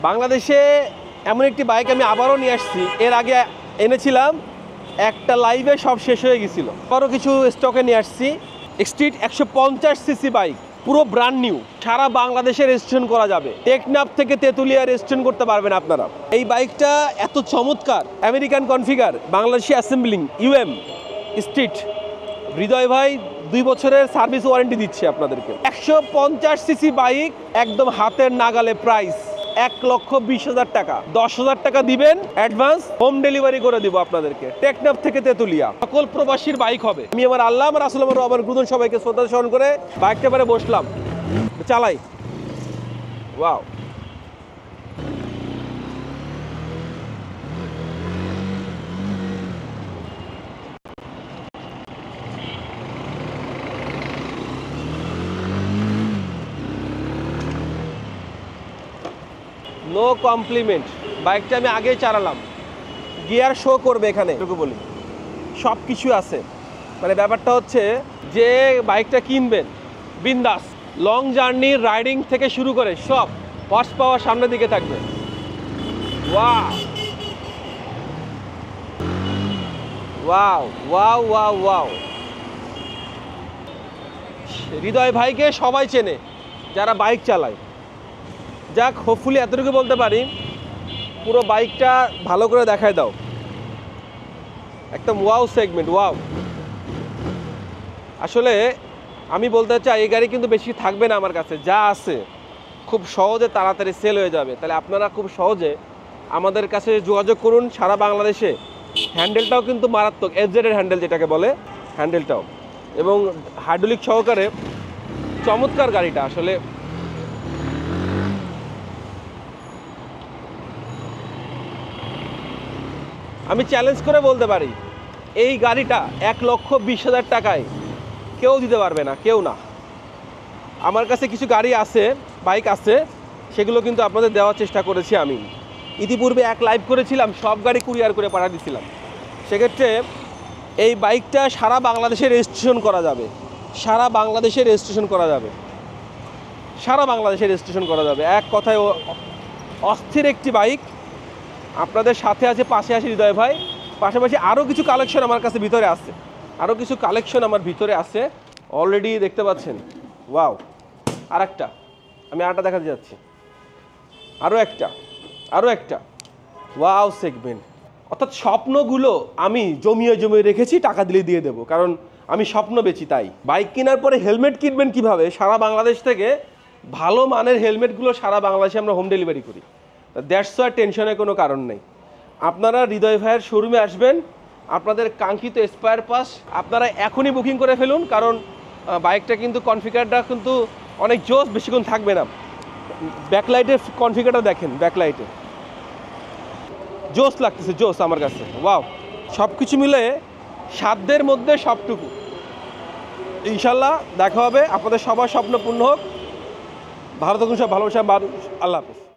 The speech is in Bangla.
বাংলাদেশে এমন একটি বাইক আমি আবারও নিয়ে আসছি। এর আগে এনেছিলাম, একটা লাইভে সব শেষ হয়ে গেছিল। আবারও কিছু স্টকে নিয়ে আসছি। স্ট্রিট 150 সিসি বাইক, পুরো ব্র্যান্ড নিউ, সারা বাংলাদেশে রেজিস্ট্রেশন করা যাবে। টেকনাফ থেকে তেতুলিয়া রেজিস্ট্রেশন করতে পারবেন আপনারা। এই বাইকটা এত চমৎকার, American configure, Bangladeshi assembling, UM street. Hridoy ভাই 2 বছরের সার্ভিস ওয়ারেন্টি দিচ্ছে আপনাদেরকে। 150 সিসি বাইক, একদম হাতের নাগালে প্রাইস 1,20,000 টাকা। 10,000 টাকা দিবেন অ্যাডভান্স, হোম ডেলিভারি করে দিব আপনাদেরকে টেকনাফ থেকে তেতুলিয়া। সকল প্রবাসীর বাইক হবে। আমি আমার আল্লাহ আমার রাসূল আমার রহমান গুরুজন সবাইকে শ্রদ্ধা স্মরণ করে বাইকটা পরে বসলাম, চালাই। Wow, no compliment. বাইকটা আমি আগেই চালালাম, গিয়ার শো করবে এখানে, এটুকু বলি। সব কিছু আছে। মানে ব্যাপারটা হচ্ছে যে বাইকটা কিনবেন বিন্দাস, লং জার্নি রাইডিং থেকে শুরু করে সব হর্স পাওয়ার সামনের দিকে থাকবে। Wow wow wow wow wow. Hridoy ভাইকে সবাই চেনে যারা বাইক চালায়। যাক, হোপফুলি এতটুকু বলতে পারি, পুরো বাইকটা ভালো করে দেখায় দাও। একদম ওয়াও সেগমেন্ট, ওয়াও। আসলে আমি বলতে চাই এই গাড়ি কিন্তু বেশি থাকবে না আমার কাছে, যা আছে খুব সহজে তাড়াতাড়ি সেল হয়ে যাবে। তাহলে আপনারা খুব সহজে আমাদের কাছে যোগাযোগ করুন সারা বাংলাদেশে। হ্যান্ডেলটাও কিন্তু মারাত্মক, এফজেডের হ্যান্ডেল যেটাকে বলে, হ্যান্ডেলটাও, এবং হাইড্রোলিক সহকারে চমৎকার গাড়িটা। আসলে আমি চ্যালেঞ্জ করে বলতে পারি, এই গাড়িটা 1,20,000 টাকায় কেউ দিতে পারবে না, কেউ না। আমার কাছে কিছু গাড়ি আছে, বাইক আছে, সেগুলো কিন্তু আপনাদের দেওয়ার চেষ্টা করেছি। আমি ইতিপূর্বে এক লাইভ করেছিলাম, সব গাড়ি কুরিয়ার করে পাঠিয়ে দিয়েছিলাম। সেক্ষেত্রে এই বাইকটা সারা বাংলাদেশে রেজিস্ট্রেশন করা যাবে, সারা বাংলাদেশে রেজিস্ট্রেশন করা যাবে, সারা বাংলাদেশে রেজিস্ট্রেশন করা যাবে। এক কথায় অস্থির একটি বাইক। আপনাদের সাথে আছে, পাশে আছে হৃদয় ভাই। পাশাপাশি আরও কিছু কালেকশন আমার কাছে ভিতরে আছে, আরও কিছু কালেকশন আমার ভিতরে আছে, অলরেডি দেখতে পাচ্ছেন। ওয়াও, আর একটা, আমি আরেকটা দেখাতে যাচ্ছি। আরও একটা, আরও একটা। Wow segment. অর্থাৎ স্বপ্নগুলো আমি জমিয়ে জমিয়ে রেখেছি, টাকা দিলে দিয়ে দেবো, কারণ আমি স্বপ্ন বেচি। তাই বাইক কেনার পরে হেলমেট কিনবেন কিভাবে? সারা বাংলাদেশ থেকে ভালো মানের হেলমেটগুলো সারা বাংলাদেশে আমরা হোম ডেলিভারি করি। দ্যাটস ওয়াই টেনশনের কোনো কারণ নেই। আপনারা হৃদয় ভাইয়ের শোরুমে আসবেন, আপনাদের কাঙ্ক্ষিত স্পেয়ার পার্টস আপনারা এখনই বুকিং করে ফেলুন, কারণ বাইকটা কিন্তু কনফিগারটা কিন্তু অনেক জোস, বেশিক্ষণ থাকবে না। ব্যাকলাইটের কনফিগারটা দেখেন, ব্যাকলাইটে জোস লাগতেছে, জোস আমার কাছে। ওয়াও, সব কিছু মিলে সাধ্যের মধ্যে সবটুকু। ইনশাল্লাহ দেখা হবে, আপনাদের সবার স্বপ্ন পূর্ণ হোক। ভালো থাকুন সব, ভালোবাসা। আল্লাহ হাফেজ।